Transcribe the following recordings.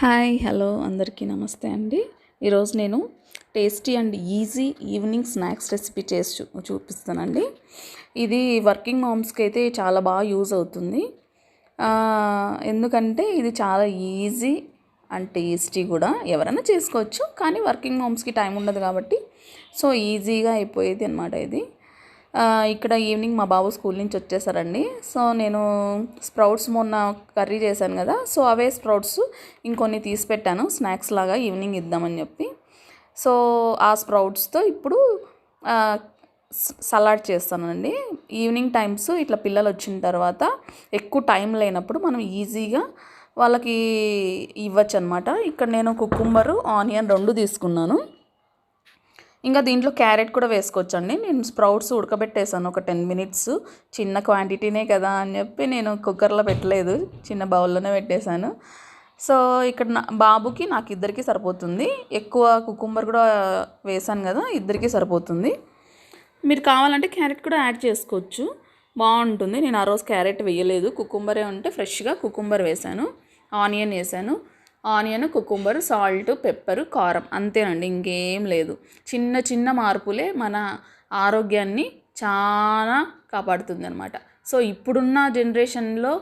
Hi hello అందరికీ నమస్తే అండి. ఈరోజు నేను tasty and easy evening snacks recipe చేసి చూపిస్తానండి. ఇది వర్కింగ్ మామ్స్కి అయితే చాలా బాగా యూజ్ అవుతుంది. ఎందుకంటే ఇది చాలా ఈజీ అండ్ టేస్టీ కూడా. ఎవరైనా చేసుకోవచ్చు, కానీ వర్కింగ్ మామ్స్కి టైం ఉండదు కాబట్టి సో ఈజీగా అయిపోయేది అనమాట ఇది. ఇక్కడ ఈవినింగ్ మా బాబు స్కూల్ నుంచి వచ్చేసారండి. సో నేను స్ప్రౌట్స్ మొన్న కర్రీ చేశాను కదా, సో అవే స్ప్రౌట్స్ ఇంకొన్ని తీసి పెట్టాను స్నాక్స్ లాగా ఈవినింగ్ ఇద్దామని చెప్పి. సో ఆ స్ప్రౌట్స్తో ఇప్పుడు సలాడ్ చేస్తానండి. ఈవినింగ్ టైమ్స్ ఇట్లా పిల్లలు వచ్చిన తర్వాత ఎక్కువ టైం లేనప్పుడు మనం ఈజీగా వాళ్ళకి ఇవ్వచ్చు అనమాట. ఇక్కడ నేను కుకుంబరు ఆనియన్ 2 తీసుకున్నాను. ఇంకా దీంట్లో క్యారెట్ కూడా వేసుకోవచ్చండి. నేను స్ప్రౌట్స్ ఉడకబెట్టేసాను ఒక 10 మినిట్స్. చిన్న క్వాంటిటీనే కదా అని చెప్పి నేను కుక్కర్లో పెట్టలేదు, చిన్న బౌల్లోనే పెట్టేశాను. సో ఇక్కడ బాబుకి నాకు ఇద్దరికి సరిపోతుంది. ఎక్కువ కుకుంబర్ కూడా వేసాను కదా, ఇద్దరికి సరిపోతుంది. మీరు కావాలంటే క్యారెట్ కూడా యాడ్ చేసుకోవచ్చు, బాగుంటుంది. నేను ఆ రోజు క్యారెట్ వేయలేదు, కుకుంబరే ఉంటే ఫ్రెష్గా కుకుంబర్ వేసాను, ఆనియన్ వేసాను. ఆనియన్, కుకుంబర్, సాల్ట్, పెప్పర్, కారం, అంతేనండి, ఇంకేం లేదు. చిన్న చిన్న మార్పులే మన ఆరోగ్యాన్ని చాలా కాపాడుతుంది అనమాట. సో ఇప్పుడున్న జనరేషన్లో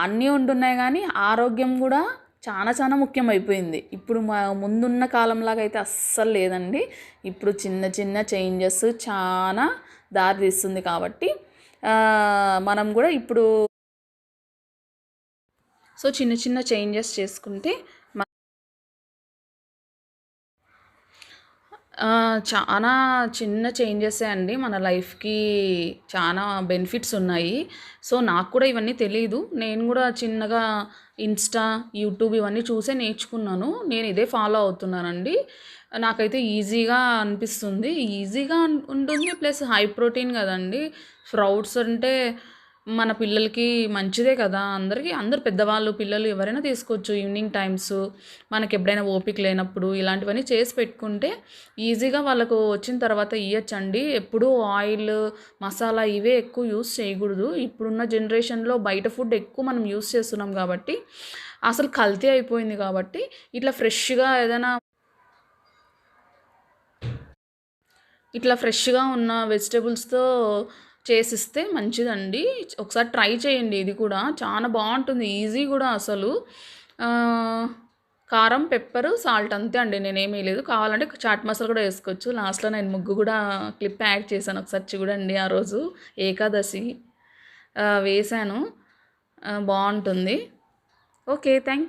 అన్నీ ఉంటున్నాయి, కానీ ఆరోగ్యం కూడా చాలా చాలా ముఖ్యమైపోయింది. ఇప్పుడు ముందున్న కాలంలాగా అయితే అస్సలు లేదండి. ఇప్పుడు చిన్న చిన్న చేంజెస్ చాలా దారి తీస్తుంది. కాబట్టి మనం కూడా ఇప్పుడు సో చిన్న చిన్న చేంజెస్ చేసుకుంటే చాలా చిన్న చేంజెసే అండి మన లైఫ్కి చాలా బెనిఫిట్స్ ఉన్నాయి. సో నాకు కూడా ఇవన్నీ తెలీదు. నేను కూడా చిన్నగా ఇన్స్టా, యూట్యూబ్ ఇవన్నీ చూసే నేర్చుకున్నాను. నేను ఇదే ఫాలో అవుతున్నానండి. నాకైతే ఈజీగా అనిపిస్తుంది, ఈజీగా ఉంటుంది. ప్లస్ హై ప్రోటీన్ కదండి. స్ప్రౌట్స్ అంటే మన పిల్లలకి మంచిదే కదా. అందరూ పెద్దవాళ్ళు పిల్లలు ఎవరైనా తీసుకోవచ్చు. ఈవినింగ్ టైమ్స్ మనకి ఎప్పుడైనా ఓపిక లేనప్పుడు ఇలాంటివన్నీ చేసి పెట్టుకుంటే ఈజీగా వాళ్ళకు వచ్చిన తర్వాత ఇవ్వచ్చండి. ఎప్పుడూ ఆయిల్, మసాలా ఇవే ఎక్కువ యూస్ చేయకూడదు. ఇప్పుడున్న జనరేషన్లో బయట ఫుడ్ ఎక్కువ మనం యూస్ చేస్తున్నాం కాబట్టి, అసలు కల్తీ అయిపోయింది. కాబట్టి ఇట్లా ఫ్రెష్గా ఉన్న వెజిటేబుల్స్తో చేసిస్తే మంచిదండి. ఒకసారి ట్రై చేయండి, ఇది కూడా చాలా బాగుంటుంది, ఈజీ కూడా. అసలు కారం, పెప్పర్, సాల్ట్ అంతే అండి, నేనేమీ లేదు. కావాలంటే చాట్ మసాలా కూడా వేసుకోవచ్చు. లాస్ట్లో నేను ముగ్గు కూడా క్లిప్ యాడ్ చేశాను, ఒకసారి చూడండి. ఆ రోజు ఏకాదశి వేశాను, బాగుంటుంది. Okay, thank you.